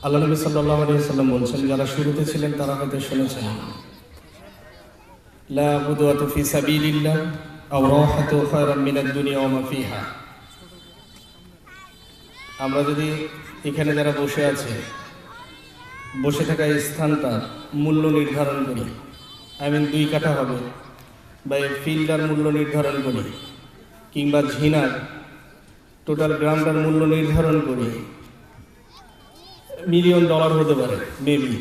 আল্লাহ নবী সাল্লাল্লাহু আলাইহি ওয়াসাল্লাম বলছেন, যারা শুরুতে ছিলেন তারা হয়তো শুনেছেন, লা গুদওয়াতু ফি সাবিলিল্লাহ আও রাহাতু খায়রাম মিনাদ দুনিয়া ওয়া মা ফিহা। আমরা যদি এখানে যারা বসে আছে, বসে থাকা এই স্থানটা মূল্য নির্ধারণ করি, 2 কাঠা হবে, বা এই ফিল্ডার মূল্য নির্ধারণ করি, কিংবা ঝিনার টোটাল গ্রামটার মূল্য নির্ধারণ করি, $1,000,000 হতে পারে মেবি।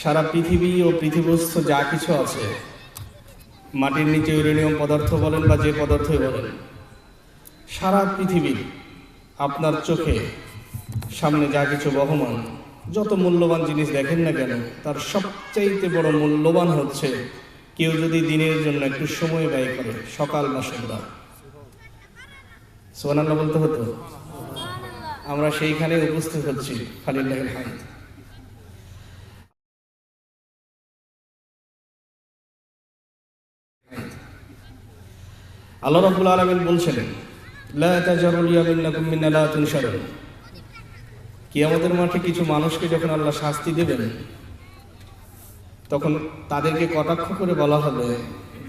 সারা পৃথিবী ও পৃথিবীস্থ যা কিছু আছে, মাটির নিচে ইউরেনিয়াম পদার্থ বলেন বা যে পদার্থই বলেন, সারা পৃথিবীর আপনার চোখে সামনে যা কিছু বহমান, যত মূল্যবান জিনিস দেখেন না কেন, তার সবচাইতে বড় মূল্যবান হচ্ছে কেউ যদি দিনের জন্য একটু সময় ব্যয় করে, সকাল বা সন্ধ্যা। সুবহানাল্লাহ বলতে হতো। আমরা সেইখানে উপস্থিত হচ্ছি। ফালিল্লাহিল হামদ। আল্লাহ রাব্বুল আলামিন বলছেন, লা তাজারুল ইয়ামিনাকুম মিন লা তুনশারুন। কিয়ামতের মাঠে কিছু মানুষকে যখন আল্লাহ শাস্তি দেবেন, তখন তাদেরকে কটাক্ষ করে বলা হবে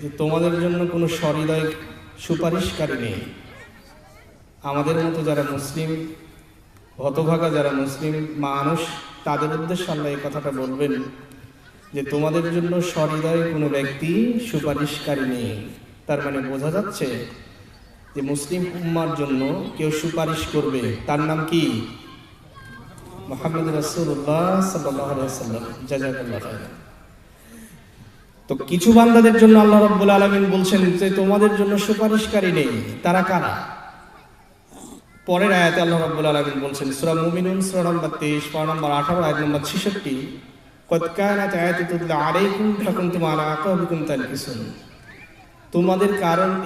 যে তোমাদের জন্য কোনো সহৃদয় সুপারিশকারী নেই। আমাদের মতো যারা মুসলিম, হতভাগা যারা মুসলিম মানুষ, তাদের উদ্দেশ্যে আল্লাহ এই কথাটা বলবেন যে তোমাদের জন্য সহৃদয় কোনো ব্যক্তি সুপারিশকারী নেই। তার মানে বোঝা যাচ্ছে যে মুসলিম উম্মার জন্য কেউ সুপারিশ করবে, তার নাম কি? মুহাম্মদ রাসূলুল্লাহ সাল্লাল্লাহু আলাইহি ওয়াসাল্লাম। জাযাকাল্লাহু খাইরান। তো কিছু বান্দাদের জন্য আল্লাহ রাব্বুল আলামিন বলছেন যে তোমাদের জন্য সুপারিশকারী নেই। তারা কারা? পরের আয়াতে আল্লাহ রাব্বুল আলামিন বলছেন, সূরা মুমিনুন সূরা নম্বর 23, পারা নম্বর 18, আয়াত নম্বর 66, ক্বাদ কানাত আয়াতু তুতলা আলাইকুম ফাকুনতুম আলা আকাবিকুম তানকিসুন। তোমাদের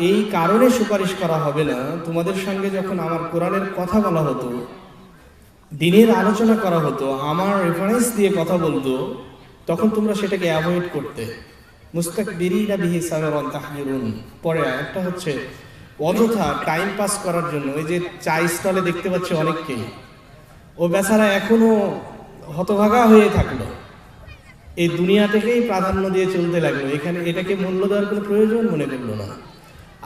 এই কারণে সুপারিশ করা হবে না, তোমাদের সঙ্গে যখন আমার কোরআনের কথা বলা হতো, দিনের আলোচনা করা হতো, আমার রেফারেন্স দিয়ে কথা বলতো, তখন তোমরা সেটাকে অ্যাভয়েড করতে। মুস্তাকবিরিনা বিহি সামিরান তাহমিরুন। পরে একটা হচ্ছে অযথা টাইম পাস করার জন্য, ওই যে চা স্টলে দেখতে পাচ্ছি অনেককেই, ও বেচারা এখনো হতভাগা হয়ে থাকলো, এই দুনিয়া থেকেই প্রাধান্য দিয়ে চলতে লাগলো, এখানে এটাকে মূল্য দেওয়ার কোনো প্রয়োজন মনে করলো না।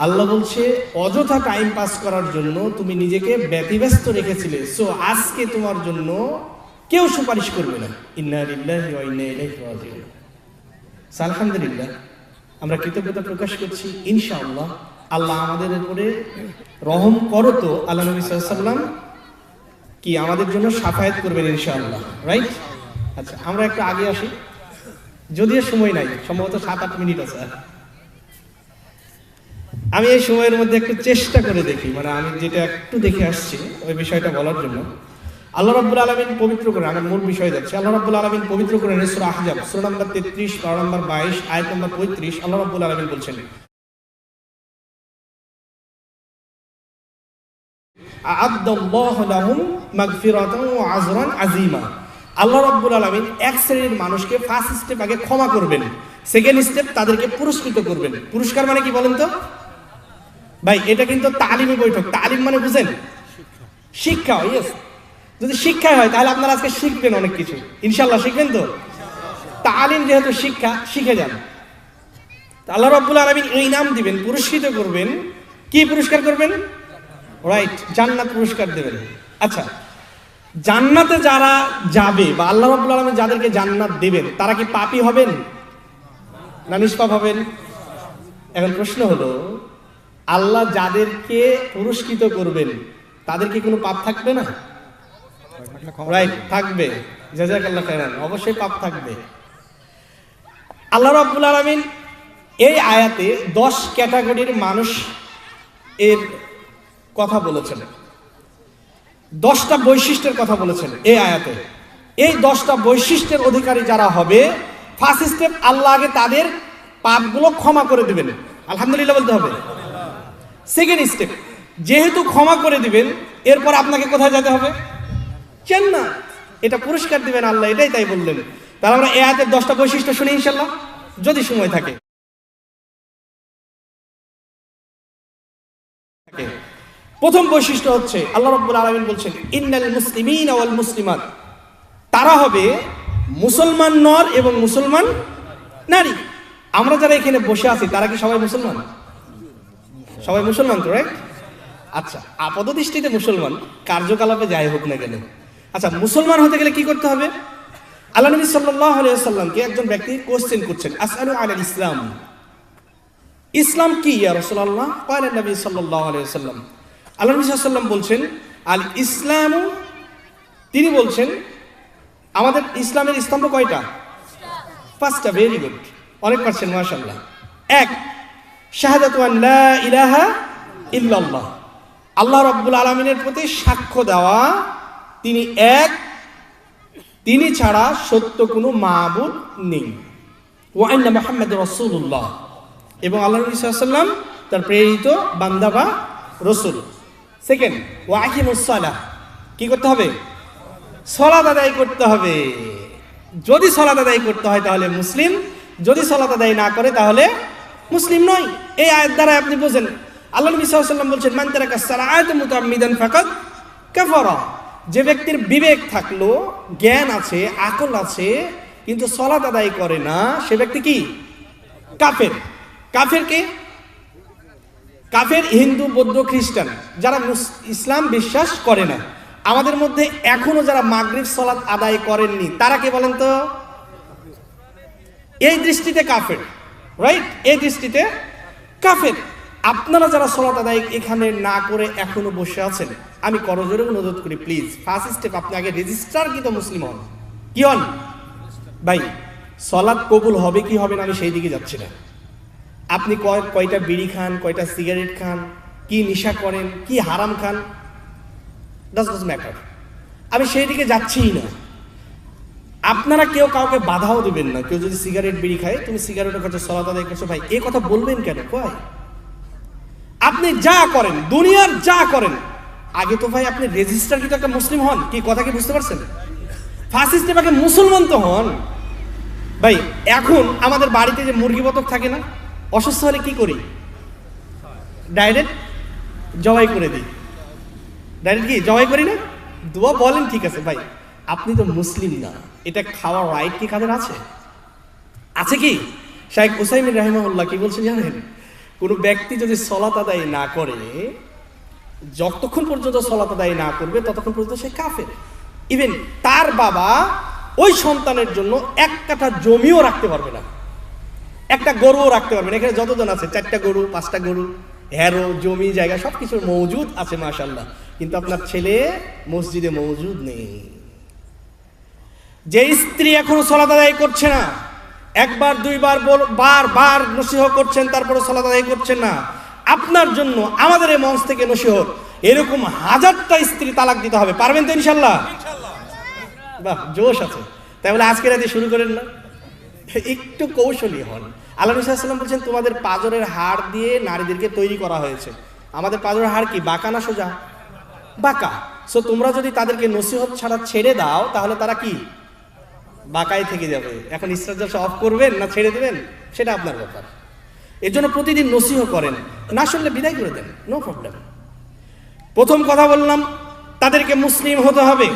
আল্লাহ বলছে অযথা টাইম পাস করার জন্য তুমি নিজেকে ব্যতিব্যস্ত রেখেছিলে, সো আজকে তোমার জন্য কেউ সুপারিশ করবে না। ইন্না লিল্লাহি ওয়া ইন্না ইলাইহি রাজিউন। আলহামদুলিল্লাহ, আমরা কৃতজ্ঞতা প্রকাশ করছি। ইনশাআল্লাহ আল্লাহ আমাদের উপরে রহম করো তো আল্লাহ নবী সাল্লাল্লাহু আলাইহি ওয়াসাল্লাম কি আমাদের জন্য শাফায়াত করবেন ইনশাআল্লাহ, রাইট? আচ্ছা, আমরা একটু আগে আসি, যদিও সময় নাই, সম্ভবত 7-8 মিনিট আছে। আমি এই সময়ের মধ্যে একটু চেষ্টা করে দেখি, মানে আমি যেটা একটু দেখে আসছি ওই বিষয়টা বলার জন্য। আল্লাহ রাব্বুল আলামিন পবিত্র করে, আমার মূল বিষয় যাচ্ছে, আল্লাহ রাব্বুল আলামিন পবিত্র করে সূরা আহজাব সূরা নম্বর 33, পারা নম্বর 22, আয়াত নম্বর 35, আল্লাহ রাব্বুল আলামিন বলছেন, আ'আদাল্লাহু লাহুম মাগফিরাতান ওয়া আজরান আযীমা। আল্লাহ রাব্বুল আলামিন এক শ্রেণীর মানুষকে ফার্স্ট স্টেপ আগে ক্ষমা করবেন, সেকেন্ড স্টেপ তাদেরকে পুরস্কৃত করবেন। পুরস্কার মানে কি বলেন তো ভাই? এটা কিন্তু তালিমি বৈঠক। তালিম মানে বুঝেন? শিক্ষা। ইয়েস, যদি শিক্ষা হয় তাহলে আপনারা আজকে শিখবেন অনেক কিছু, ইনশাআল্লাহ শিখবেন তো। তালিম যেহেতু শিক্ষা, শিখে যান। আল্লাহ রাব্বুল আলামিন এই নাম দিবেন, পুরস্কৃত করবেন। কি পুরস্কার করবেন? রাইট, জান্নাত পুরস্কার দেবেন। আচ্ছা, জান্নাতে যারা যাবে বা আল্লাহ রাব্বুল আলামিন যাদেরকে জান্নাত দেবেন, তারা কি পাপী হবেন না নিষ্পাপ হবেন? এখন প্রশ্ন হলো, আল্লাহ যাদেরকে পুরস্কৃত করবেন তাদের কি কোনো পাপ থাকবে না? রাইট, থাকবে। জাযাকাল্লাহু খাইরান। অবশ্যই পাপ থাকবে। আল্লাহ রাব্বুল আলামিন এই আয়াতে 10 ক্যাটাগরির মানুষ এর কথা বলেছেন, 10টা বৈশিষ্ট্যের কথা বলেছেন এই আয়াতে। এই 10টা বৈশিষ্ট্যের অধিকারী যারা হবে, ফার্স্ট স্টেপ আল্লাহ আগে তাদের পাপগুলো ক্ষমা করে দিবেন, আলহামদুলিল্লাহ বলতে হবে। সেকেন্ড স্টেপ, যেহেতু ক্ষমা করে দিবেন, এরপর আপনাকে কোথায় যেতে হবে? জান্নাত। এটা পুরস্কার দিবেন আল্লাহ, এটাই তাই বললেন। তাহলে আমরা এই আয়াতের 10টা বৈশিষ্ট্য শুনি ইনশাআল্লাহ, যদি সময় থাকে। প্রথম বৈশিষ্ট্য হচ্ছে আল্লাহ রাব্বুল আলামিন বলছেন ইন্নাল মুসলিমিনা ওয়াল মুসলিমাত, তারা হবে মুসলমান নর এবং মুসলমান নারী। আমরা যারা এখানে বসে আছি তারা কি সবাই মুসলমান? সবাই মুসলমান তো, রাইট? আচ্ছা, আপাত দৃষ্টিতে মুসলমান, কার্যকলাপে যাই হোক না কেন। আচ্ছা, মুসলমান হতে গেলে কি করতে হবে? আল্লাহ নবী সাল্লাল্লাহু আলাইহি ওয়াসাল্লামকে একজন ব্যক্তি কোশ্চেন করছেন, আসআলু আলাল ইসলাম, ইসলাম কি ইয়া রাসূলুল্লাহ? ক্বালা নবী সাল্লাল্লাহু আলাইহি ওয়াসাল্লাম, আল্লাহ নবী সাল্লাল্লাহু আলাইহি ওয়াসাল্লাম বলছেন আল ইসলামু, তিনি বলছেন আমাদের ইসলামের স্তম্ভ কয়টা? পাঁচটা। ভেরি গুড, অনেক পারছেন, মাশাআল্লাহ। এক, শাহাদাতু আন লা ইলাহা ইল্লাল্লাহ, আল্লাহ রাব্বুল আলামিনের প্রতি সাক্ষ্য দেওয়া তিনি এক, তিনি ছাড়া সত্য কোনো মাবুদ নেই। ওয়া আন্না মুহাম্মাদুর রাসূলুল্লাহ, এবং আল্লাহ নবী সাল্লাল্লাহু আলাইহি ওয়াসাল্লাম তার প্রেরিত বান্দা বা রাসূল। সেকেন্ড, ওয়া আকিমুস সালাহ, কি করতে হবে? সালাত আদায় করতে হবে। যদি সালাত আদায় করতে হয় তাহলে মুসলিম, যদি সালাত আদায় না করে তাহলে মুসলিম নয়। এই আয়াত দ্বারা আপনি বোঝেন আল্লাহ নবী সাল্লাল্লাহু আলাইহি ওয়াসাল্লাম বলছেন মান তারাকা সালাতা মুতাআম্মিদান ফাকাদ কাফারা, যে ব্যক্তির বিবেক থাকলো, জ্ঞান আছে, আকল আছে, কিন্তু সালাত আদায় করে না, সে ব্যক্তি কি? কাফের। কাফের কে? কাফের হিন্দু, বৌদ্ধ, খ্রিস্টান, যারা ইসলাম বিশ্বাস করে না। আমাদের মধ্যে এখনো যারা মাগরিব সালাত আদায় করেননি তারা কে বলেন তো? এই দৃষ্টিতে কাফের, রাইট? এই দৃষ্টিতে কাফের। আপনারা যারা সালাত আদায় এখানে না করে এখনো বসে আছেন, আমি করজোরে অনুরোধ করি, প্লিজ ফার্স্ট স্টেপ আপনি আগে রেজিস্টার কিন্তু মুসলিম হন। কি হন ভাই? সালাত কবুল হবে কি হবে না আমি সেই দিকে যাচ্ছি না। আপনি কয়টা বিড়ি খান, কয়টা সিগারেট খান, কি নেশা করেন, কি হারাম খান, ডাজন্ট ম্যাটার, আমি সেই দিকে যাচ্ছিই না। আপনারা কেউ কাউকে বাধাও দিবেন না। কেউ যদি সিগারেট বিড়ি খায়, তুমি সিগারেটও খাচ্ছ, সালাত আদায় করছো, ভাই এই কথা বলবেন কেন? কয় আপনি যা করেন, দুনিয়ার যা করেন, আগে তো ভাই আপনি রেজিস্টার কিন্তু একটা মুসলিম হন। কি কথা কি বুঝতে পারছেন? ফার্স্ট স্টেপ আগে মুসলমান তো হন। ভাই এখন আমাদের বাড়িতে যে মুরগি বতক থাকে না, অসুস্থ হলে কি করি? ডাইরেক্ট জবাই করে দিই। ডাইরেক্ট কি জবাই করি না? দোয়া বলেন, ঠিক আছে ভাই, আপনি তো মুসলিম না, এটা খাওয়ার রাইট কি কাদের আছে? আছে কি? শাইখ উসাইমিন রাহিমাহুল্লাহ কি বলছেন জানেন? কোনো ব্যক্তি যদি সালাত আদায় না করে, যতক্ষণ পর্যন্ত সালাত আদায় না করবে ততক্ষণ পর্যন্ত সে কাফের। ইভেন তার বাবা ওই সন্তানের জন্য এক কাঠা জমিও রাখতে পারবে না, একটা গরুও রাখতে পারবে না। এখানে যতজন আছে, 4টা গরু, 5টা গরু, হ্যারো, জমি জায়গা সবকিছু মজুদ আছে মাশাআল্লাহ, কিন্তু আপনার ছেলে মসজিদে মজুদ নেই। যে স্ত্রী এখনো সালাত আদায় করছে না, একবার দুইবার বারবার নসিহত করছেন, তারপরে সালাত আদায় করছেন না, আপনার জন্য আমাদের এই মঞ্চ থেকে নসিহত, এরকম 1000টা স্ত্রী তালাক দিতে হবে। পারবেন তো ইনশাআল্লাহ? বাহ, জোশ আছে। তাই বলে আজকে রাতে শুরু করেন না, একটু কৌশলী হন। আল্লাহ নবী সাল্লাল্লাহু আলাইহি ওয়াসাল্লাম বলছেন তোমাদের পাজরের হাড় দিয়ে নারীদেরকে তৈরি করা হয়েছে। আমাদের পাজরের হাড় কি বাঁকা না সোজা? বাঁকা। সো তোমরা যদি তাদেরকে নসিহত ছাড়া ছেড়ে দাও তাহলে তারা কি বাঁকায় থেকে যাবে। এখন ইসরাত অফ করবেন না ছেড়ে দেবেন সেটা আপনার ব্যাপার। এর জন্য প্রতিদিন নসিহত করেন, না শুনলে বিদায় করে দেন, নো প্রবলেম। প্রথম কথা বললাম তাদেরকে মুসলিম হতে হবে।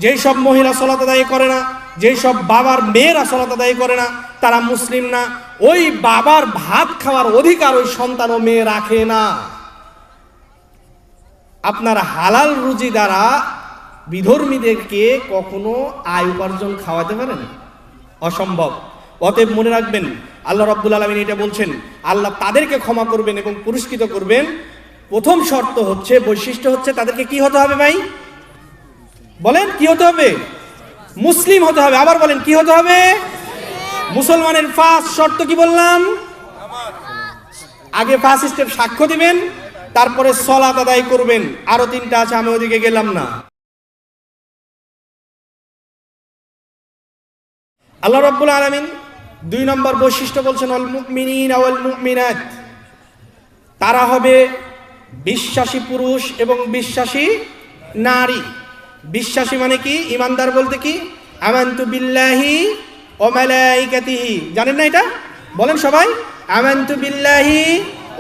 যেই সব মহিলা সালাত আদায় করে না, যেই সব বাবার মেয়েরা সালাত আদায় করে না, তারা মুসলিম না। ওই বাবার ভাত খাওয়ার অধিকার ওই সন্তান ও মেয়ে রাখে না। আপনার হালাল রুজি দ্বারা বিধর্মীদেরকে কখনো আয় উপার্জন খাওয়াতে পারেন? অসম্ভব। অতএব মনে রাখবেন, আল্লাহ রাব্বুল আলামিন এটা বলছেন, আল্লাহ তাদেরকে ক্ষমা করবেন এবং পুরস্কৃত করবেন। প্রথম শর্ত হচ্ছে, বৈশিষ্ট্য হচ্ছে, তাদেরকে কি হতে হবে ভাই? বলেন কি হতে হবে? মুসলিম হতে হবে। আবার বলেন কি হতে হবে? মুসলমানের ফার্স্ট শর্ত কি বললাম? আগে ফার্স্ট স্টেপ সাক্ষ্য দিবেন, তারপরে সালাত আদায় করবেন। আরো 3টা আছে, আমি ওদিকে গেলাম না। আল্লাহ রাব্বুল আলামিন 2 নম্বর বৈশিষ্ট্য বলছেন, আল মুমিনিন ওয়াল মুমিনাত, তারা হবে বিশ্বাসী পুরুষ এবং বিশ্বাসী নারী। বিশ্বাসী মানে কি? ইমানদার বলতে কি? আমানতু বিল্লাহি ওয়া মালাইকাতিহি, জানেন না এটা? বলেন সবাই, আমানতু বিল্লাহি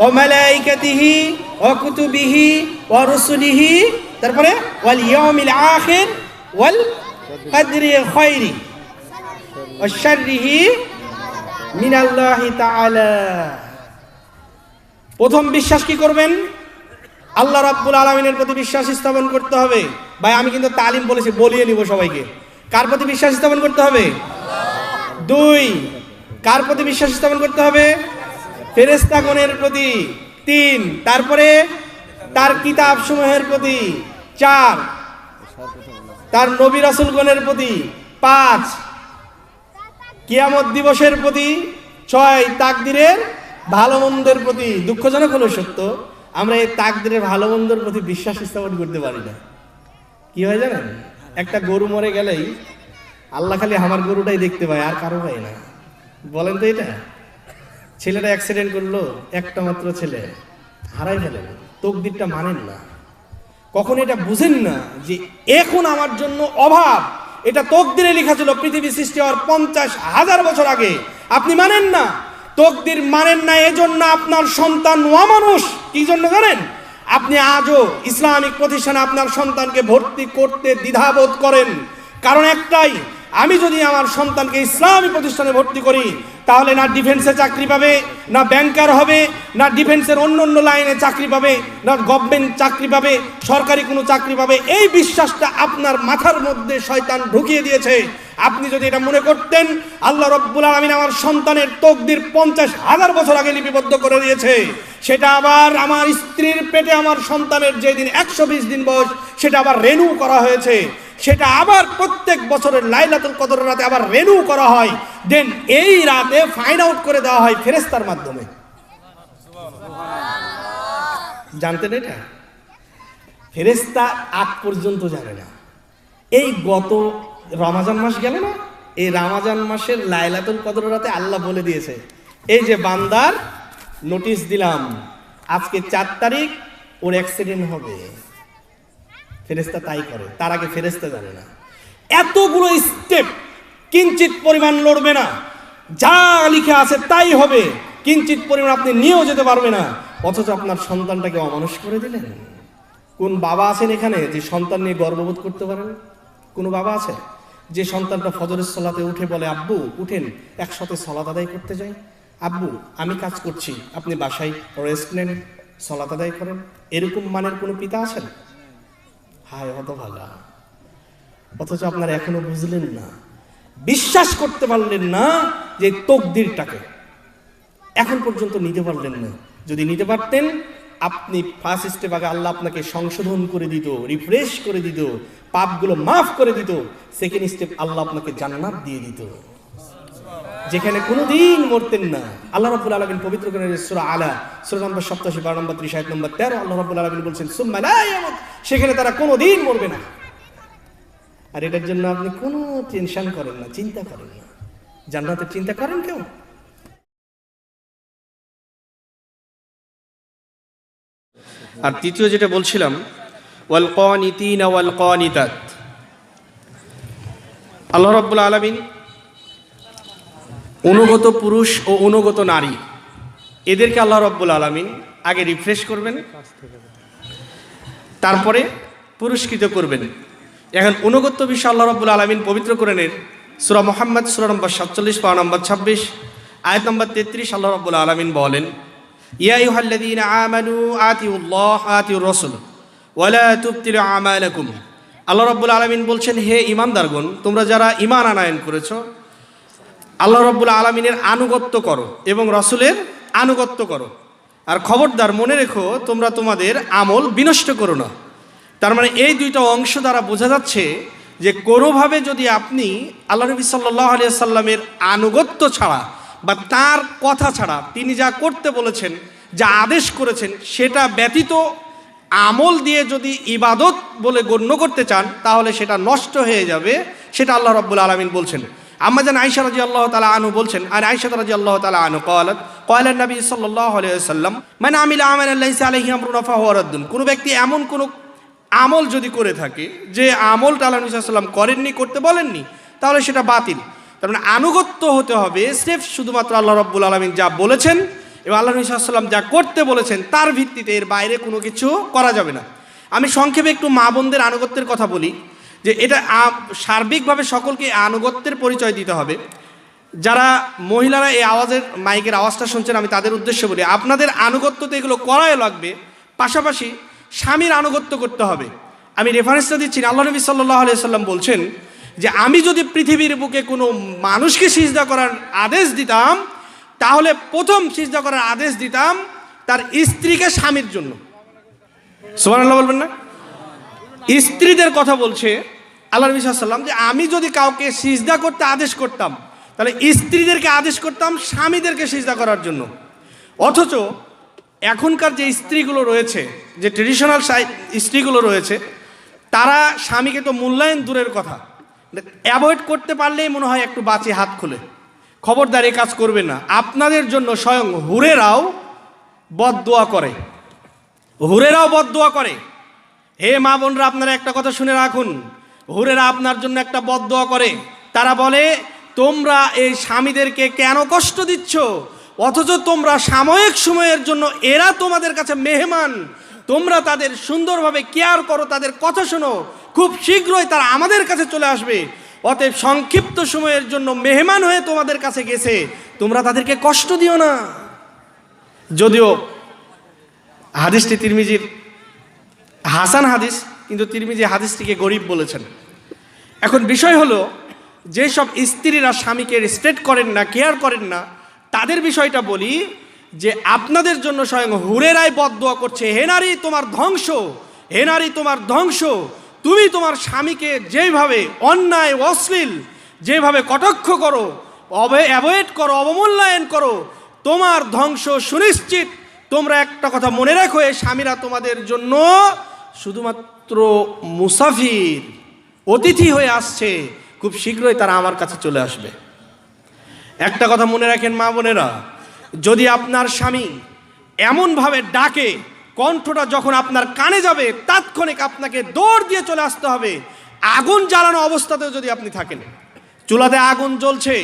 ওয়া মালাইকাতিহি ওয়া কুতুবিহি ওয়া রুসুলিহি, তারপরে ওয়াল ইয়াউমিল আখির ওয়াল কদরি খায়রি ওয়া শাররিহি মিনাল্লাহি তাআলা। প্রথম বিশ্বাস কি করবেন? আল্লাহ রাব্বুল আলামিনের প্রতি বিশ্বাস স্থাপন করতে হবে। ভাই আমি কিন্তু তালিম বলেছি, বলিয়ে নিব সবাইকে। কার প্রতি বিশ্বাস স্থাপন করতে হবে? দুই, কার প্রতি বিশ্বাস স্থাপন করতে হবে? ফেরেশতাগণের প্রতি। তিন, তারপরে তার কিতাব সমূহের প্রতি। চার, তার নবী রাসূলগণের প্রতি। পাঁচ, কিয়ামত দিবসের প্রতি। ছয়, তাকদীরের ভালো মন্দের প্রতি। দুঃখজনক হলো সত্য, আমরা এই তাকদীরের ভালো মন্দের প্রতি বিশ্বাস স্থাপন করতে পারি না। কি হয় জানেন? একটা গরু মরে গেলেই আল্লাহ খালি আমার গরুটাই দেখতে পায়, আর কারো পায় না। বলেন তো এটা? ছেলেটা অ্যাক্সিডেন্ট করলো, একটা মাত্র ছেলে, হারাই ফেলেন, তকদিরটা মানেন না। কখন এটা বুঝেন না যে এখন আমার জন্য অভাব, এটা তকদিরে লেখা ছিল পৃথিবী সৃষ্টি হওয়ার 50,000 বছর আগে। আপনি মানেন না, তকদির মানেন না, এজন্য আপনার সন্তান অমানুষ। কি জন্য জানেন? আপনি আজও ইসলামিক প্রতিষ্ঠানে আপনার সন্তানকে ভর্তি করতে দ্বিধাবোধ করেন। কারণ একটাই, আমি যদি আমার সন্তানকে ইসলামী প্রতিষ্ঠানে ভর্তি করি, তাহলে না ডিফেন্সে চাকরি পাবে, না ব্যাংকার হবে, না ডিফেন্সের অন্য অন্য লাইনে চাকরি পাবে, না গভর্নমেন্ট চাকরি পাবে, সরকারি কোনো চাকরি পাবে। এই বিশ্বাসটা আপনার মাথার মধ্যে শয়তান ঢুকিয়ে দিয়েছে। আপনি যদি এটা মনে করতেন আল্লাহ রাব্বুল আলামিন আমার সন্তানের তকদির 50,000 বছর আগে লিপিবদ্ধ করে দিয়েছে, সেটা আবার আমার স্ত্রীর পেটে আমার সন্তানের যেদিন 120 দিন বয়স, সেটা আবার রেনু করা হয়েছে, সেটা আবার প্রত্যেক বছরের লাইলাতুল কদর রাতে আবার রেনু করা হয়, দেন এই রাতে ফাইন্ড আউট করে দেওয়া হয় ফেরেশতার মাধ্যমে। জানতেন এটা? ফেরেশতা আগ পর্যন্ত জানে না। এই গত রমজান মাস গেল না, এই রমজান মাসের লাইলাতুল কদর রাতে আল্লাহ বলে দিয়েছে, এই যে বান্দার নোটিশ দিলাম, আজকে 4 তারিখ ওর অ্যাক্সিডেন্ট হবে। ফেরেশতা তাই করে, তার আগে ফেরেশতা জানে না। এতগুলো স্টেপ, কিঞ্চিত পরিমাণ লড়বে না, যা লিখে আছে তাই হবে, কিঞ্চিত পরিমাণ আপনি নিয়েও যেতে পারবে না, অথচ আপনার সন্তানটাকে অমানুষ করে দিলেন। কোন বাবা আছেন এখানে যে সন্তান নিয়ে গর্ববোধ করতে পারেন? কোন বাবা আছে যে সন্তানটা ফজরের সালাতে উঠে বলে, আব্বু উঠেন একসাথে সালাত আদায় করতে যাই, আব্বু আমি কাজ করছি, আপনি বাসায় রেস্ট নেন, সালাত আদায় করেন? এরকম মানের কোনো পিতা আছেন? হায় হতভাগা। অথচ আপনারা এখনো বুঝলেন না, বিশ্বাস করতে পারলেন না যে তকদিরটাকে এখন পর্যন্ত নিতে পারলেন না। যদি নিতে পারতেন, আপনি ফার্স্ট স্টেপ আগে আল্লাহ আপনাকে সংশোধন করে দিত, রিফ্রেশ করে দিত, পাপগুলো মাফ করে দিত। সেকেন্ড স্টেপ আল্লাহ আপনাকে জান্নাত দিয়ে দিত, যেখানে কোনোদিন মরতেন না। আল্লাহ রাব্বুল আলামিন পবিত্র কোরআনের সূরা আলা সূরা নম্বর 87 12 নম্বর 30 আয়াত নম্বর 13 আল্লাহ রাব্বুল আলামিন বলেন সুম্মা লা ইয়ামুত, সেখানে তারা কোনোদিন মরবে না। আর এটার জন্য আপনি কোনো টেনশন করেন না, চিন্তা করেন না। জান্নাতের চিন্তা করেন কেউ? আর তৃতীয় যেটা বলছিলাম, ওয়াল কানিতিনা ওয়াল কানিতাত, আল্লাহ রাব্বুল আলামিন অনুগত পুরুষ ও অনুগত নারী, এদেরকে আল্লাহ রাব্বুল আলামিন আগে রিফ্রেশ করবেন, তারপরে পুরস্কৃত করবেন। এখন অনুগত বিষয় আল্লাহ রাব্বুল আলামিন পবিত্র কোরআনের সূরা মুহাম্মদ সূরা নম্বর 47 পারা নম্বর 26 আয়াত নম্বর 33 আল্লাহ রাব্বুল আলামিন বলেন, ইয়া আইয়ুহাল্লাযীনা আমানু আতিউল্লাহ আতিউর রাসূল ওয়া লা তুবতিলু আমালাকুম। আল্লাহ রাব্বুল আলামিন বলছেন, হে ঈমানদারগণ, তোমরা যারা ঈমান আনয়ন করেছো, আল্লাহ রাব্বুল আলামিনের আনুগত্য করো এবং রাসূলের আনুগত্য করো। আর খবরদার মনে রেখো, তোমরা তোমাদের আমল বিনষ্ট করো না। তার মানে এই দুইটা অংশ দ্বারা বোঝা যাচ্ছে যে কোনোভাবে যদি আপনি আল্লাহ নবী সাল্লাল্লাহু আলাইহি সাল্লামের আনুগত্য ছাড়া বা তার কথা ছাড়া তিনি যা করতে বলেছেন, যা আদেশ করেছেন, সেটা ব্যতীত আমল দিয়ে যদি ইবাদত বলে গণ্য করতে চান, তাহলে সেটা নষ্ট হয়ে যাবে। সেটা আল্লাহ রাব্বুল আলামিন বলছেন। আম্মা জান আয়েশা রাদিয়াল্লাহু তাআলা আনহু বলছেন, আর আয়েশা রাদিয়াল্লাহু তাআলা আনহু قالت قال النبي সাল্লাল্লাহু আলাইহি ওয়াসাল্লাম মান আমিলা আমালান লাইসা আলাইহি আমরুনা ফাহুয়া রাদ্দুন। কোন ব্যক্তি এমন কোন আমল যদি করে থাকে যে আমলটা আল্লাহ নবী সাল্লাল্লাহু আলাইহি ওয়াসাল্লাম করেননি, করতে বলেননি, তাহলে সেটা বাতিল। তার মানে আনুগত্য হতে হবে স্রেফ শুধুমাত্র আল্লাহ রাব্বুল আলামিন যা বলেছেন এবং আল্লাহ নবী সাল্লাল্লাহু আলাইহি ওয়াসাল্লাম যা করতে বলেছেন তার ভিত্তিতে এর বাইরে কোনো কিছু করা যাবে না। আমি সংক্ষেপে একটু মা বোনদের আনুগত্যের কথা বলি, যে এটা সার্বিকভাবে সকলকে আনুগত্যের পরিচয় দিতে হবে। যারা মহিলারা এই আওয়াজের মাইকের আওয়াজটা শুনছেন, আমি তাদের উদ্দেশ্যে বলি, আপনাদের আনুগত্য তো এগুলো করাই লাগবে, পাশাপাশি স্বামীর আনুগত্য করতে হবে। আমি রেফারেন্সটা দিচ্ছি, আল্লাহ নবী সাল্লাল্লাহু আলাইহি ওয়াসাল্লাম বলছেন যে আমি যদি পৃথিবীর বুকে কোনো মানুষকে সিজদা করার আদেশ দিতাম, তাহলে প্রথম সিজদা করার আদেশ দিতাম তার স্ত্রীকে স্বামীর জন্য। সুবহানাল্লাহ বলবেন না? স্ত্রীদের কথা বলছে আল্লাহ নবী সাল্লাল্লাহু আলাইহি ওয়াসাল্লাম, যে আমি যদি কাউকে সিজদা করতে আদেশ করতাম, তাহলে স্ত্রীদেরকে আদেশ করতাম স্বামীদেরকে সিজদা করার জন্য। অথচ এখনকার যে স্ত্রীগুলো রয়েছে, যে ট্রেডিশনাল স্ত্রীগুলো রয়েছে, তারা স্বামীকে তো মূল্যায়ন দূরের কথা, অ্যাভয়েড করতে পারলেই মনে হয় একটু বাঁচি হাত খুলে। খবরদার এই কাজ করবে না। আপনাদের জন্য স্বয়ং হুরেরাও বদদোয়া করে, হুরেরাও বদদোয়া করে। হে মা বোনরা, আপনারা একটা কথা শুনে রাখুন, হুরেরা আপনার জন্য একটা বদদোয়া করে। তারা বলে, তোমরা এই স্বামীদেরকে কেন কষ্ট দিচ্ছ, অথচ তোমরা সাময়িক সময়ের জন্য, এরা তোমাদের কাছে মেহমান, তোমরা তাদের সুন্দরভাবে কেয়ার করো, তাদের কথা শোনো, খুব শীঘ্রই তারা আমাদের কাছে চলে আসবে। অতএব সংক্ষিপ্ত সময়ের জন্য মেহমান হয়ে তোমাদের কাছে গেছে, তোমরা তাদেরকে কষ্ট দিও না। যদিও হাদিসটি তিরমিজির হাসান হাদিস, কিন্তু তিরমিজি হাদিসটিকে গরীব বলেছেন। এখন বিষয় হলো, যেসব স্ত্রীরা স্বামীকে রেসপেক্ট করেন না, কেয়ার করেন না, তাদের বিষয়টা বলি, যে আপনাদের জন্য স্বয়ং হুরেরাই বদদোয়া করছে, হে নারী তোমার ধ্বংস, হে নারী তোমার ধ্বংস। তুমি তোমার স্বামীকে যেভাবে অন্যায় অশ্লীল, যেভাবে কটাক্ষ করো, অ্যাভয়েড করো, অবমূল্যায়ন করো, তোমার ধ্বংস সুনিশ্চিত। তোমরা একটা কথা মনে রাখো, এই স্বামীরা তোমাদের জন্য শুধুমাত্র মুসাফির, অতিথি হয়ে আসছে, খুব শীঘ্রই তারা আমার কাছে চলে আসবে। একটা কথা মনে রাখেন মা বোনেরা, যদি আপনার স্বামী এমনভাবে ডাকে, কণ্ঠটা যখন আপনার কানে যাবে, তাৎক্ষণিক আপনাকে দৌড় দিয়ে চলে আসতে হবে। আগুন জ্বালানো অবস্থাতেও যদি আপনি থাকেন, চুলাতে আগুন জ্বলছে,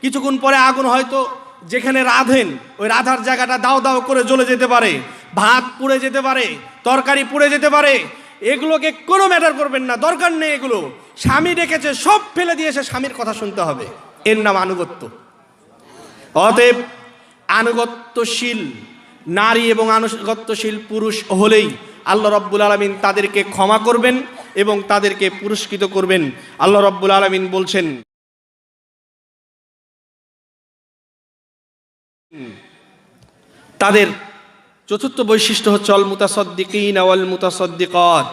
কিছুক্ষণ পরে আগুন হয়তো যেখানে রাঁধেন ওই রাধার জায়গাটা দাও দাও করে জ্বলে যেতে পারে, ভাত পুড়ে যেতে পারে, তরকারি পুড়ে যেতে পারে, এগুলোকে কোনো ম্যাটার করবেন না, দরকার নেই এগুলো। স্বামী ডেকেছে, সব ফেলে দিয়ে এসে স্বামীর কথা শুনতে হবে, এর নাম আনুগত্য। অতএব আনুগত্যশীল নারী এবং আনুগত্যশীল পুরুষ হলেই আল্লাহ রাব্বুল আলামিন তাদেরকে ক্ষমা করবেন এবং তাদেরকে পুরস্কৃত করবেন। আল্লাহ রাব্বুল আলামিন বলছেন, তাদের চতুর্থ বৈশিষ্ট্য হচ্ছে অল মুতাসাদ্দিকিন ওয়াল মুতাসাদ্দিকাত,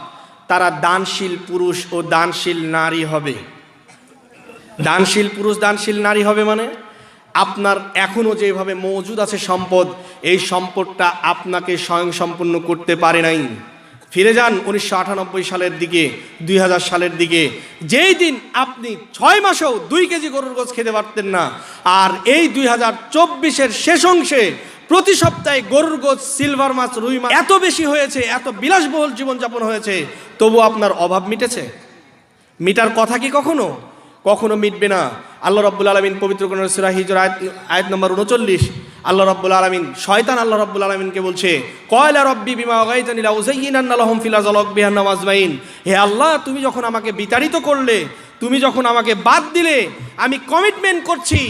তারা দানশীল পুরুষ ও দানশীল নারী হবে। দানশীল পুরুষ দানশীল নারী হবে মানে, আপনার এখনও যেভাবে মজুদ আছে সম্পদ, এই সম্পদটা আপনাকে স্বয়ংসম্পূর্ণ করতে পারে নাই। ফিরে যান 1998 সালের দিকে, 2000 সালের দিকে, যেই দিন আপনি 6 মাসেও 2 কেজি গরুর গোশত খেতে পারতেন না, আর এই 2024-এর শেষ অংশে প্রতি সপ্তাহে গরুর গোশত, সিলভার মাছ, রুই মাছ এত বেশি হয়েছে, এত বিলাসবহুল জীবনযাপন হয়েছে, তবু আপনার অভাব মিটেছে? মিটার কথা কি কখনো? কখনো মিটবে না। আল্লাহ রাব্বুল আলামিন পবিত্র কোরআনের সূরা হিজর আয়াত নম্বর 39, আল্লাহ রাব্বুল আলামিন, শয়তান আল্লাহ রাব্বুল আলামিনকে বলছে, ক্বালা রাব্বি বিমা আগাইতানি লাউযায়্যিনান্না লাহুম ফিল আরদি ওয়ালাকবিহান্নাম আজমাইন। হে আল্লাহ, তুমি যখন আমাকে বিতাড়িত করলে, তুমি যখন আমাকে বাদ দিলে, আমি কমিটমেন্ট করছি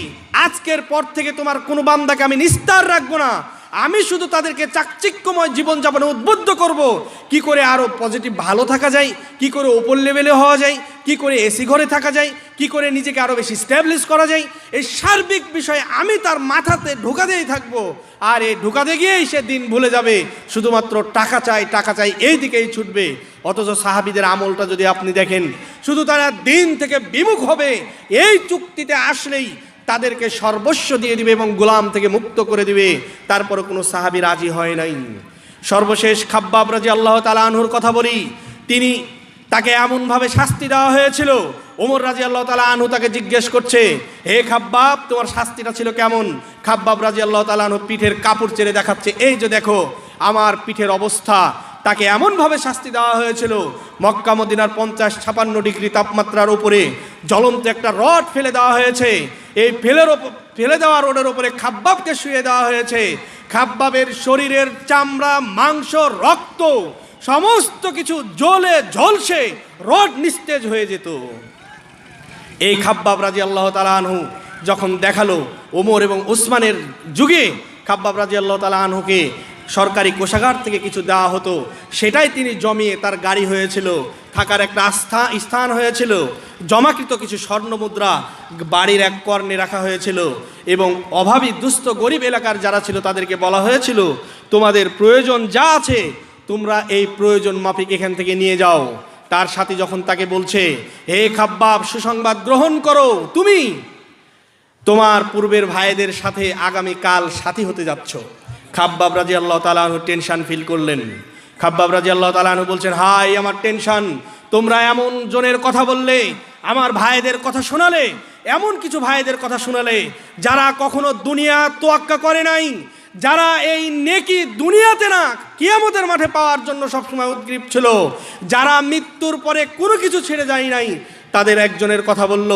আজকের পর থেকে তোমার কোনো বান্দাকে আমি নিস্তার রাখবো না। আমি শুধু তাদেরকে চাকচিক্যময় জীবনযাপনে উদ্বুদ্ধ করব, কি করে আরও পজিটিভ ভালো থাকা যায়, কি করে ওপর লেভেলে হওয়া যায়, কি করে এসি ঘরে থাকা যায়, কি করে নিজেকে আরও বেশি স্ট্যাবলিশ করা যায়, এই সার্বিক বিষয়ে আমি তার মাথাতে ঢোকাতেই থাকবো। আর এই ঢোকাতে গিয়েই সে দিন ভুলে যাবে, শুধুমাত্র টাকা চাই টাকা চাই এই দিকেই ছুটবে। অথচ সাহাবীদের আমলটা যদি আপনি দেখেন, শুধু তারা দিন থেকে বিমুখ হবে, এই চুক্তিতে আসলেই তাদেরকে সর্বস্ব দিয়ে দিবে এবং গোলাম থেকে মুক্ত করে দিবে। তারপরে কোনো সাহাবী রাজি হয় নাই। সর্বশেষ খাব্বাব রাদিয়াল্লাহু তাআলা আনহুর কথা বলি, তাকে এমনভাবে শাস্তি দেওয়া হয়েছিল, ওমর রাদিয়াল্লাহু তাআলা আনহু তাকে জিজ্ঞেস করছে, হে খাব্বাব, তোমার শাস্তিটা ছিল কেমন? খাব্বাব রাদিয়াল্লাহু তাআলা আনহু পিঠের কাপড় ছেড়ে দেখাচ্ছে, এই যে দেখো আমার পিঠের অবস্থা। তাকে এমনভাবে শাস্তি দেওয়া হয়েছিল, মক্কা মদিনার 50-56 ডিগ্রি তাপমাত্রার উপরে জ্বলন্ত একটা রড ফেলে দেওয়া হয়েছে। এই ফেলে দেওয়া রোডের উপরে খাব্বাবকে শুয়ে দেওয়া হয়েছে। খাব্বাবের শরীরের চামড়া, মাংস, রক্ত সমস্ত কিছু জ্বলে ঝলসে রড নিস্তেজ হয়ে যেত। এই খাব্বাব রাদিয়াল্লাহু তাআলা আনহু যখন দেখালো ওমর এবং উসমানের যুগে খাব্বাব রাদিয়াল্লাহু তাআলা আনহুকে সরকারি কোষাগার থেকে কিছু দেওয়া হতো, সেটাই তিনি জমিয়ে তার গাড়ি হয়েছিল, থাকার একটা স্থান হয়েছিল, জমাকৃত কিছু স্বর্ণ মুদ্রা বাড়ির এক কর্ণে রাখা হয়েছিল এবং অভাবী দুস্থ গরিব এলাকার যারা ছিল তাদেরকে বলা হয়েছিল, তোমাদের প্রয়োজন যা আছে তোমরা এই প্রয়োজন মাফিক এখান থেকে নিয়ে যাও। তার সাথে যখন তাকে বলছে, হে খাব্বাব, সুসংবাদ গ্রহণ করো, তুমি তোমার পূর্বের ভাইদের সাথে আগামীকাল সাথী হতে যাচ্ছ। খাব্বাব রাদিয়াল্লাহু তাআলা আনহু টেনশন ফিল করলেন। খাব্বাব রাদিয়াল্লাহু তাআলা আনহু বলছেন, হাই আমার টেনশন, তোমরা এমন জনের কথা বললে, আমার ভাইদের কথা শোনালে, এমন কিছু ভাইদের কথা শোনালে যারা কখনো দুনিয়া তোয়াক্কা করে নাই, যারা এই নেকি দুনিয়াতে না কিয়ামতের মাঠে পাওয়ার জন্য সবসময় উদ্গ্রীব ছিল, যারা মৃত্যুর পরে কোনো কিছু ছেড়ে যায় নাই, তাদের একজনের কথা বলল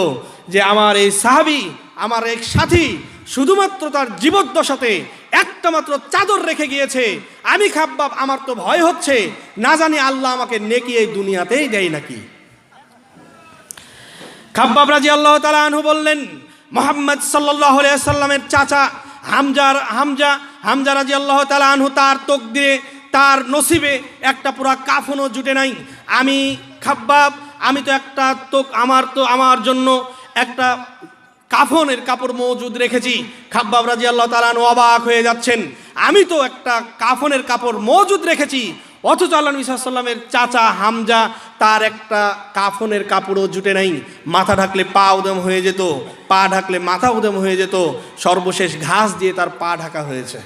যে আমার এই সাহাবী, আমার এক সাথী শুধুমাত্র তার জীবদ্দশাতে একটা মাত্র চাদর রেখে গিয়েছে। আমি খাব্বাব, আমার তো ভয় হচ্ছে, না জানি আল্লাহ আমাকে নেকি এই দুনিয়াতেই দেয় নাকি। খাব্বাব রাদিয়াল্লাহু তাআলা আনহু বললেন, মুহাম্মদ সাল্লাল্লাহু আলাইহি ওয়াসাল্লামের চাচা হামজা রাদিয়াল্লাহু তাআলা আনহু, তার তকদিরে, তার নসিবে একটা পুরা কাফনও জুটে নাই। আমি খাব্বাব, আমি তো একটা আমার জন্য একটা কাফনের কাপড় মজুদ রেখেছি। খাব্বাব রাদিয়াল্লাহু তাআলা আনহু অবাক হয়ে যাচ্ছেন, আমি তো একটা কাফনের কাপড় মজুদ রেখেছি, অথচ আল্লাহ নবী সাল্লাল্লাহু আলাইহি ওয়াসাল্লামের চাচা হামজা, তার একটা কাফনের কাপড়ও জুটে নাই। মাথা ঢাকলে পা উদম হয়ে যেত, পা ঢাকলে মাথা উদম হয়ে যেত, সর্বশেষ ঘাস দিয়ে তার পা ঢাকা হয়েছে।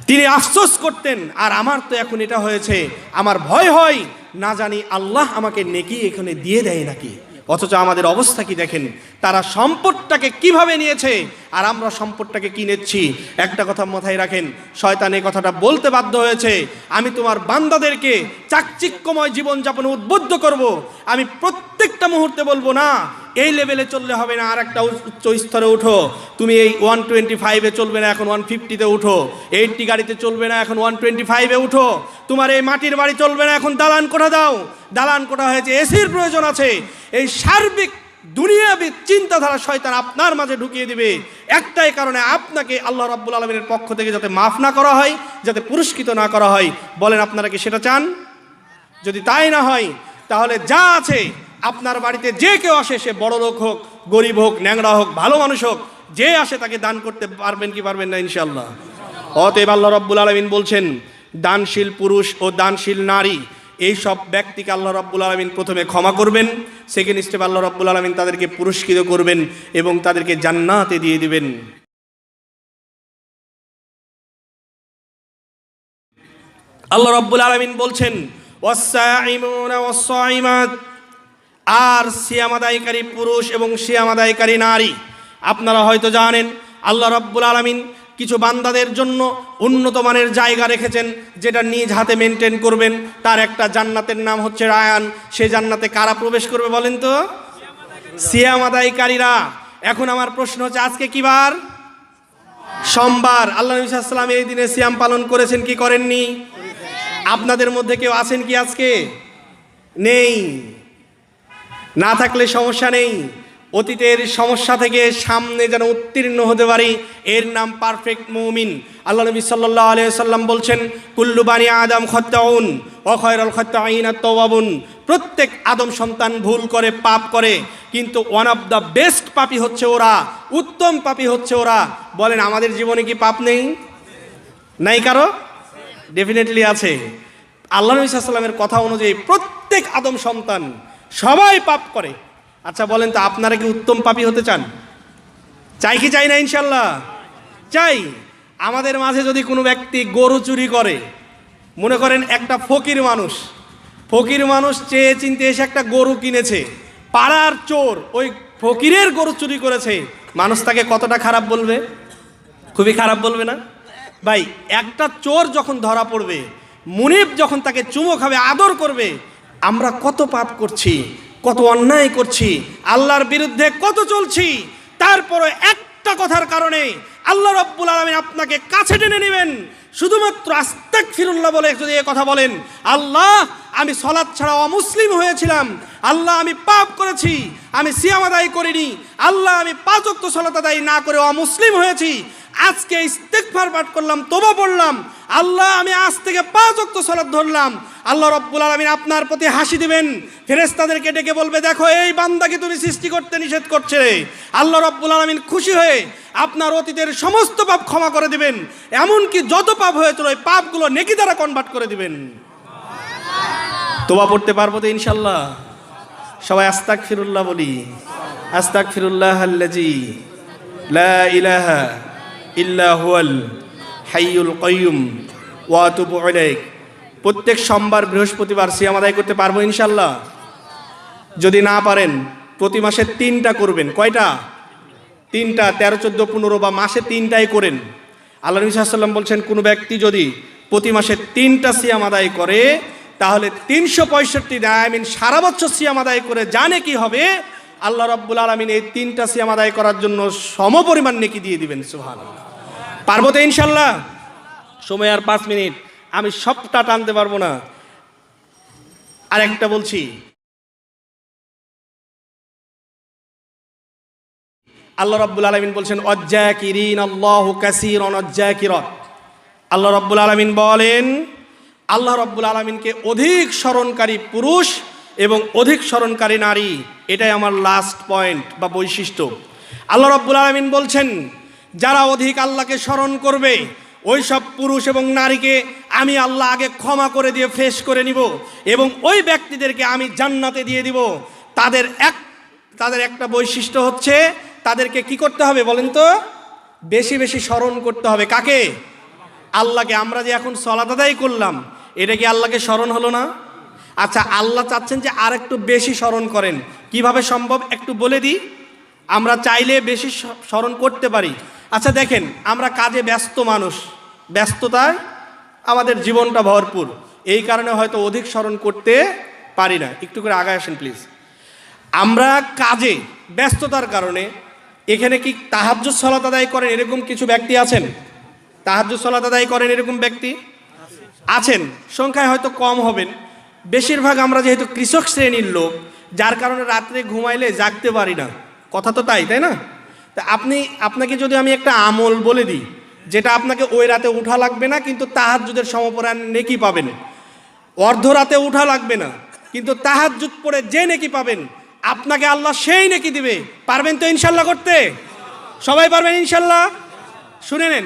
তিনি আফসোস করতেন, আর আমার তো এখন এটা হয়েছে, আমার ভয় হয় না জানি আল্লাহ আমাকে নেকি এখানে দিয়ে দেয় নাকি। অথচ আমাদের অবস্থা কি দেখেন, তারা সম্পদটাকে কিভাবে নিয়েছে আর আমরা সম্পদটাকে কি নিচ্ছি। একটা কথা মাথায় রাখেন, শয়তান এই কথাটা বলতে বাধ্য হয়েছে, আমি তোমার বান্দাদেরকে চাকচিক্যময় জীবনযাপনে উদ্বুদ্ধ করব। আমি প্রত্যেকটা মুহূর্তে বলবো না এই লেভেলে চললে হবে না, আর একটা উচ্চ স্তরে উঠো, তুমি এই 125-এ চলবে না, এখন 150-তে উঠো, 80 গাড়িতে চলবে না, এখন 125-এ উঠো, তোমার এই মাটির বাড়ি চলবে না, এখন দালান কোঠা দাও, দালান কোঠা হয়েছে, এসির প্রয়োজন আছে। এই সার্বিক দুনিয়াবি চিন্তাধারা শয়তান আপনার মাঝে ঢুকিয়ে দিবে একটাই কারণে, আপনাকে আল্লাহ রাব্বুল আলামিনের পক্ষ থেকে যাতে মাফ না করা হয়, যাতে পুরস্কৃত না করা হয়। বলেন আপনারা কি সেটা চান? যদি তাই না হয় তাহলে যা আছে আপনার বাড়িতে যে কেউ আসে, সে বড় লোক হোক, গরিব হোক, ন্যাংরা হোক, ভালো মানুষ হোক, যে আসে তাকে দান করতে পারবেন কি পারবেন না? ইনশাআল্লাহ। অতএব আল্লাহ রাব্বুল আলামিন বলছেন, দানশীল পুরুষ ও দানশীল নারী এই সব ব্যক্তিকে আল্লাহ রাব্বুল আলামিন প্রথমে ক্ষমা করবেন, সেকেন্ড স্টেপ আল্লাহ রাব্বুল আলামিন তাদেরকে পুরস্কৃত করবেন এবং তাদেরকে জান্নাতে দিয়ে দিবেন। আল্লাহ রাব্বুল আলামিন বলছেন, ওয়াস-সাইমুনা ওয়াস-সাইমাত, আর সিয়াম আদায়কারী পুরুষ এবং সিয়াম আদায়কারী নারী। আপনারা হয়তো জানেন আল্লাহ রাব্বুল আলামিন কিছু বান্দাদের জন্য উন্নত মানের জায়গা রেখেছেন, যেটা নিজ হাতে মেনটেন করবেন। তার একটা জান্নাতের নাম হচ্ছে রায়ান। সেই জান্নাতে কারা প্রবেশ করবে বলেন তো? সিয়াম আদায়কারীরা। এখন আমার প্রশ্ন হচ্ছে, আজকে কি বার? সোমবার। আল্লাহ নবী সাল্লাল্লাহু আলাইহি ওয়াসাল্লাম এই দিনে সিয়াম পালন করেছেন কি করেননি? আপনাদের মধ্যে কেউ আছেন কি আজকে? নেই। না থাকলে সমস্যা নেই, অতীতের সমস্যা থেকে সামনে যেন উত্তীর্ণ হতে পারি, এর নাম পারফেক্ট মুমিন। আল্লাহ নবী সাল্লাল্লাহু আলাইহি ওয়াসাল্লাম বলছেন, কুল্লু বানি আদম খাত্তাউন ওয়া খায়রুল খাত্তাইনা আত-তাওয়াবুন। প্রত্যেক আদম সন্তান ভুল করে, পাপ করে, কিন্তু ওয়ান অফ দ্য বেস্ট পাপী হচ্ছে ওরা, উত্তম পাপী হচ্ছে ওরা। বলেন আমাদের জীবনে কি পাপ নেই? নাই কারো? ডেফিনেটলি আছে। আল্লাহ নবী সাল্লাল্লাহু আলাইহি ওয়াসাল্লামের কথা অনুযায়ী প্রত্যেক আদম সন্তান সবাই পাপ করে। আচ্ছা বলেন তো, আপনারা কি উত্তম পাপী হতে চান? চাই কি চাই না? ইনশাল্লাহ চাই। আমাদের মাঝে যদি কোনো ব্যক্তি গরু চুরি করে, মনে করেন একটা ফকির মানুষ চেয়ে চিনতে এসে একটা গরু কিনেছে, পাড়ার চোর ওই ফকিরের গরু চুরি করেছে, মানুষ তাকে কতটা খারাপ বলবে? খুবই খারাপ বলবে না ভাই? একটা চোর যখন ধরা পড়বে, মুনিব যখন তাকে চুমো খাবে, আদর করবে, আমরা কত পাপ করছি, কত অন্যায় করছি, আল্লাহর বিরুদ্ধে কত চলছি, তারপরে একটা একটা কথার কারণে আল্লাহ রাব্বুল আলামিন আপনাকে কাছে টেনে নেবেন। শুধুমাত্র আস্তাগফিরুল্লাহ বলে যদি এই কথা বলেন, আল্লাহ আমি সালাত ছাড়া অমুসলিম হয়েছিলাম, আল্লাহ আমি পাপ করেছি, আমি সিয়াম আদায় করিনি, আল্লাহ আমি 5 ওয়াক্ত সালাত আদায় না করে অমুসলিম হয়েছি, আজকে ইস্তেগফার পাঠ করলাম, তওবা পড়লাম, আল্লাহ আমি আজ থেকে 5 ওয়াক্ত সালাত ধরলাম। আল্লাহ রাব্বুল আলামিন আপনার প্রতি হাসি দিবেন, ফেরেশতাদেরকে ডেকে বলবে, দেখো এই বান্দাকে তুমি সৃষ্টি করতে নিষেধ করছে। আল্লাহ রাব্বুল আলামিন খুশি হয়ে আপনার অতীতের সমস্ত পাপ ক্ষমা করে দিবেন, এমনকি যত পাপ হয়েছিল ওই পাপগুলো নেকি দ্বারা কনভার্ট করে দিবেন। তওবা পড়তে পারবো তো ইনশাআল্লাহ? সবাই আস্তাগফিরুল্লাহ বলি, আস্তাগফিরুল্লাহ আল্লাযী লা ইলাহা ইল্লা হুয়াল হাইয়ুল কাইয়ুম ওয়া আতুবু ইলাইহি। প্রত্যেক সোমবার বৃহস্পতিবার সিয়াম আদায় করতে পারবো ইনশাআল্লাহ? যদি না পারেন প্রতি মাসে 3টা করবেন। কয়টা? 3টা, 13, 14, 15 বা মাসে 3টাই করেন। আল্লাহ নবী সাল্লাল্লাহু আলাইহি ওয়াসাল্লাম বলছেন, কোনো ব্যক্তি যদি প্রতি মাসে 3টা সিয়াম আদায় করে তাহলে 365 দিন সারা বছর সিয়াম আদায় করে জানে কি হবে, আল্লাহ রাব্বুল আলামিন এই 3টা সিয়াম আদায় করার জন্য সমপরিমাণ নেকি দিয়ে দিবেন। সুবহানাল্লাহ। পারবো তো ইনশাআল্লাহ? সময় আর 5 মিনিট, আমি সবটা টানতে পারবো না। আর একটা বলছি, আল্লাহ রাব্বুল আলামিন বলছেন অজ্জাকিরিন আল্লাহু কাসীরান অজ্জাকিরাত। আল্লাহ রাব্বুল আলামিন বলেন, আল্লাহ রাব্বুল আলামিনকে অধিক স্মরণকারী পুরুষ এবং অধিক স্মরণকারী নারী, এটাই আমার লাস্ট পয়েন্ট বা বৈশিষ্ট্য। আল্লাহ রাব্বুল আলামিন বলছেন, যারা অধিক আল্লাহকে স্মরণ করবে ওই সব পুরুষ এবং নারীকে আমি আল্লাহ আগে ক্ষমা করে দিয়ে ফ্রেশ করে নিব এবং ওই ব্যক্তিদেরকে আমি জান্নাতে দিয়ে দিব। তাদের একটা বৈশিষ্ট্য হচ্ছে, তাদেরকে কি করতে হবে বলেন তো? বেশি বেশি স্মরণ করতে হবে। কাকে? আল্লাহকে। আমরা যে এখন সালাত আদায় করলাম, এটা কি আল্লাহকে স্মরণ হলো না? আচ্ছা, আল্লাহ চাচ্ছেন যে আর একটু বেশি স্মরণ করেন। কিভাবে সম্ভব একটু বলে দিই। আমরা চাইলে বেশি স্মরণ করতে পারি। আচ্ছা দেখেন, আমরা কাজে ব্যস্ত মানুষ, ব্যস্ততায় আমাদের জীবনটা ভরপুর, এই কারণে হয়তো অধিক স্মরণ করতে পারি না। একটু করে আগায় আসেন প্লিজ। আমরা কাজে ব্যস্ততার কারণে এখানে কি তাহাজ্জুদ সালাত আদায় করেন এরকম কিছু ব্যক্তি আছেন? তাহাজ্জুদ সালাত আদায় করেন এরকম ব্যক্তি আছেন, সংখ্যায় হয়তো কম হবেন। বেশিরভাগ আমরা যেহেতু কৃষক শ্রেণীর লোক, যার কারণে রাত্রে ঘুমাইলে জাগতে পারি না। কথা তো তাই না? তা আপনাকে যদি আমি একটা আমল বলে দিই, যেটা আপনাকে ওই রাতে উঠা লাগবে না কিন্তু তাহাজ্জুদের সমপরিমাণ নেকি পাবেন, অর্ধরাতে উঠা লাগবে না কিন্তু তাহাজ্জুদ পড়ে যে নেকি পাবেন, আপনাকে আল্লাহ সেই নেকি দিবে। পারবেন তো ইনশাল্লাহ করতে? সবাই পারবেন ইনশাল্লাহ? শুনে নেন,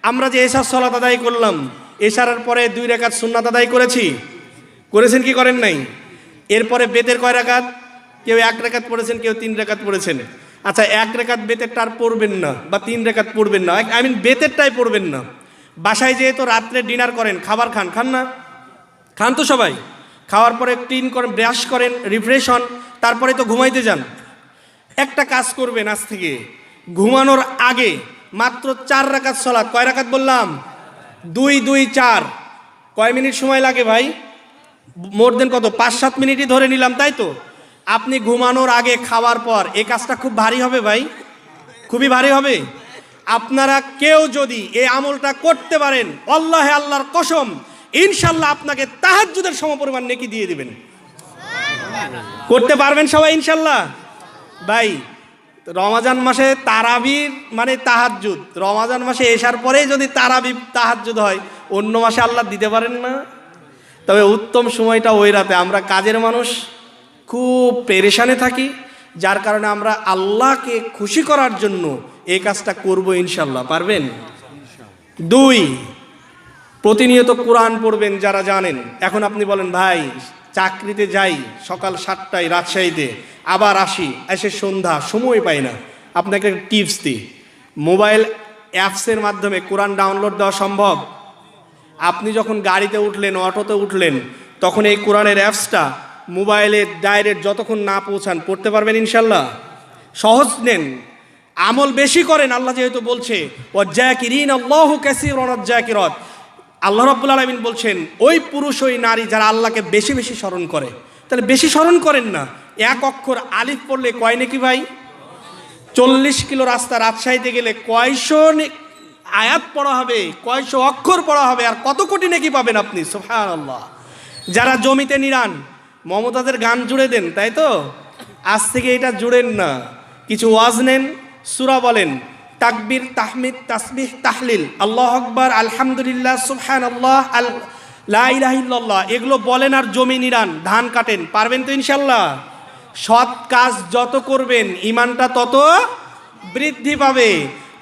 আমরা যে এশার সালাত আদায় করলাম, এশারের পরে 2 রাকাত সুন্নাত আদায় করেছেন কি করেন নাই? এরপরে বেতের কয় রাকাত? কেউ 1 রাকাত পড়েছেন, কেউ 3 রাকাত পড়েছেন। আচ্ছা, 1 রাকাত বেতেরটা আর পড়বেন না বা 3 রাকাত পড়বেন না, বেতেরটাই পড়বেন না। বাসায় যেহেতু রাত্রে ডিনার করেন, খাবার খান না? খান তো সবাই। খাওয়ার পরে ক্লিন করেন, ব্রাশ করেন, রিফ্রেশ হন, তারপরে তো ঘুমাইতে যান। একটা কাজ করবেন, আজ থেকে ঘুমানোর আগে মাত্র 4 রাকাত সালাত। কয় রাকাত বললাম? 2, 2, 4। কয় মিনিট সময় লাগে ভাই? মোর দেন কত? 5-7 মিনিটই ধরে নিলাম, তাই তো? আপনি ঘুমানোর আগে খাওয়ার পর এই কাজটা খুব ভারী হবে ভাই, খুবই ভারী হবে। আপনারা কেউ যদি এই আমলটা করতে পারেন, আল্লাহর কসম, ইনশাল্লাহ আপনাকে তাহাজ্জুদের সমপরিমাণ নেকি দিয়ে দিবেন। করতে পারবেন সবাই ইনশাল্লাহ? ভাই, রমাজান মাসে তারাবির মানে তাহাজ্জুদ, রমাজান মাসে এশার পরেই যদি তারাবি তাহাজ্জুদ হয়, অন্য মাসে আল্লাহ দিতে পারেন না? তবে উত্তম সময়টা ওই রাতে। আমরা কাজের মানুষ, খুব পেরেশানে থাকি, যার কারণে আমরা আল্লাহকে খুশি করার জন্য এই কাজটা করব ইনশাল্লাহ। পারবেন? 2, প্রতিনিয়ত কোরআন পড়বেন যারা জানেন। এখন আপনি বলেন, ভাই চাকরিতে যাই সকাল 7টায় রাজশাহীতে, আবার আসি, এসে সন্ধ্যা, সময় পাই না। আপনাকে টিপস দিই, মোবাইল অ্যাপসের মাধ্যমে কোরআন ডাউনলোড দেওয়া সম্ভব। আপনি যখন গাড়িতে উঠলেন, অটোতে উঠলেন, তখন এই কোরআনের অ্যাপসটা মোবাইলে ডাইরেক্ট যতক্ষণ না পৌঁছান পড়তে পারবেন ইনশাল্লাহ। সহজ নেন, আমল বেশি করেন। আল্লাহ যেহেতু বলছে ওয়াজ্জাকিরিন আল্লাহু কাসীরান ওয়াজ্জাকিরাত, আল্লাহ রাব্বুল আলামিন বলছেন ওই পুরুষ ওই নারী যারা আল্লাহকে বেশি বেশি স্মরণ করে। তাহলে বেশি স্মরণ করেন না। 1 অক্ষর আলিফ পড়লে কয় নেকি ভাই? 40 কিলো রাস্তা রাজশাহীতে গেলে কয়শো আয়াত পড়া হবে, কয়শো অক্ষর পড়া হবে, আর কত কোটি নেকি পাবেন আপনি। সুবহানাল্লাহ। যারা জমিতে নিরান, মমতাজের গান জুড়ে দেন, তাই তো? আজ থেকে এটা জুড়েন না, কিছু ওয়াজ নেন, সূরা বলেন, তাকবীর, তাহমিদ, তাসবিহ, তাহলিল, আল্লাহু আকবার, আলহামদুলিল্লাহ, সুবহানাল্লাহ, লা ইলাহা ইল্লাল্লাহ, এগুলো বলেন আর জমি নিরান, ধান কাটেন। পারবেন তো ইনশাল্লাহ? সৎ কাজ যত করবেন ইমানটা তত বৃদ্ধি পাবে।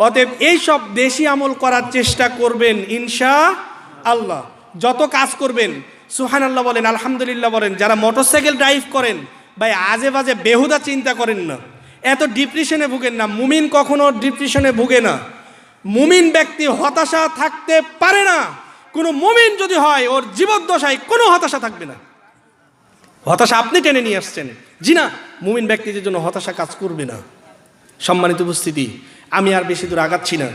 অতএব এইসব বেশি আমল করার চেষ্টা করবেন ইনশাআল্লাহ। যত কাজ করবেন সুবহানাল্লাহ বলেন, আলহামদুলিল্লাহ বলেন। যারা মোটরসাইকেল ড্রাইভ করেন, ভাই আজে বাজে বেহুদা চিন্তা করেন না, এত ডিপ্রেশনে ভুগেন না। মুমিন কখনো ডিপ্রেশনে ভুগে না। মুমিন ব্যক্তি হতাশা থাকতে পারে না। কোনো মুমিন যদি হয়, ওর জীবদ্দশায় কোনো হতাশা থাকবে না। হতাশা আপনি টেনে নিয়ে আসছেন। জি না, মুমিন ব্যক্তিদের জন্য হতাশা কাজ করবে না। সম্মানিত উপস্থিতি, আমি আর বেশি দূর আগাচ্ছি না।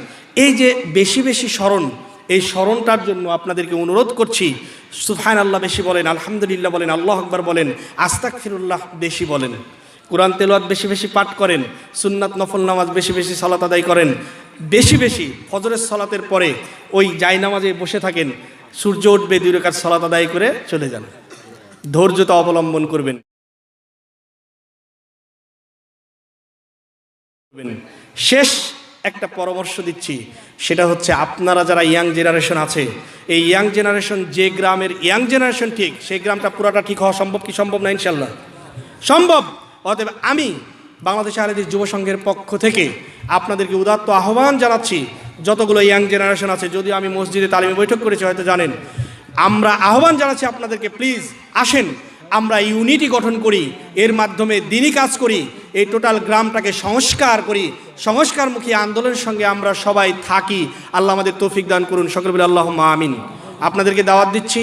এই যে বেশি বেশি স্মরণ, এই স্মরণটার জন্য আপনাদেরকে অনুরোধ করছি, সুবহানাল্লাহ বেশি বলেন, আলহামদুলিল্লাহ বলেন, আল্লাহু আকবার বলেন, আস্তাগফিরুল্লাহ বেশি বলেন, কোরআন তেলাওয়াত বেশি বেশি পাঠ করেন, সুন্নাত নফল নামাজ বেশি বেশি সালাত আদায় করেন, বেশি বেশি ফজরের সালাতের পরে ওই জায়নামাজে বসে থাকেন, সূর্য উঠবে 2 রাকাত সালাত আদায় করে চলে যান। ধৈর্যতা অবলম্বন করবেন। শেষ একটা পরামর্শ দিচ্ছি, সেটা হচ্ছে আপনারা যারা ইয়াং জেনারেশন আছে, এই ইয়াং জেনারেশন, যে গ্রামের ইয়াং জেনারেশন ঠিক, সেই গ্রামটা পুরাটা ঠিক হওয়া সম্ভব কি সম্ভব না? ইনশাল্লাহ সম্ভব। অতএব আমি বাংলাদেশ আহলে হাদিস যুব সংঘের পক্ষ থেকে আপনাদেরকে উদাত্ত আহ্বান জানাচ্ছি, যতগুলো ইয়াং জেনারেশন আছে, যদিও আমি মসজিদে তালিমে বৈঠক করেছি হয়তো জানেন, আমরা আহ্বান জানাচ্ছি আপনাদেরকে, প্লিজ আসেন, আমরা ইউনিটি গঠন করি, এর মাধ্যমে দিনই কাজ করি, এই টোটাল গ্রামটাকে সংস্কার করি, সংস্কারমুখী আন্দোলনের সঙ্গে আমরা সবাই থাকি। আল্লাহ আমাদের তৌফিক দান করুন। সকলে বলে আল্লাহুম্মা আমিন। আপনাদেরকে দাওয়াত দিচ্ছি।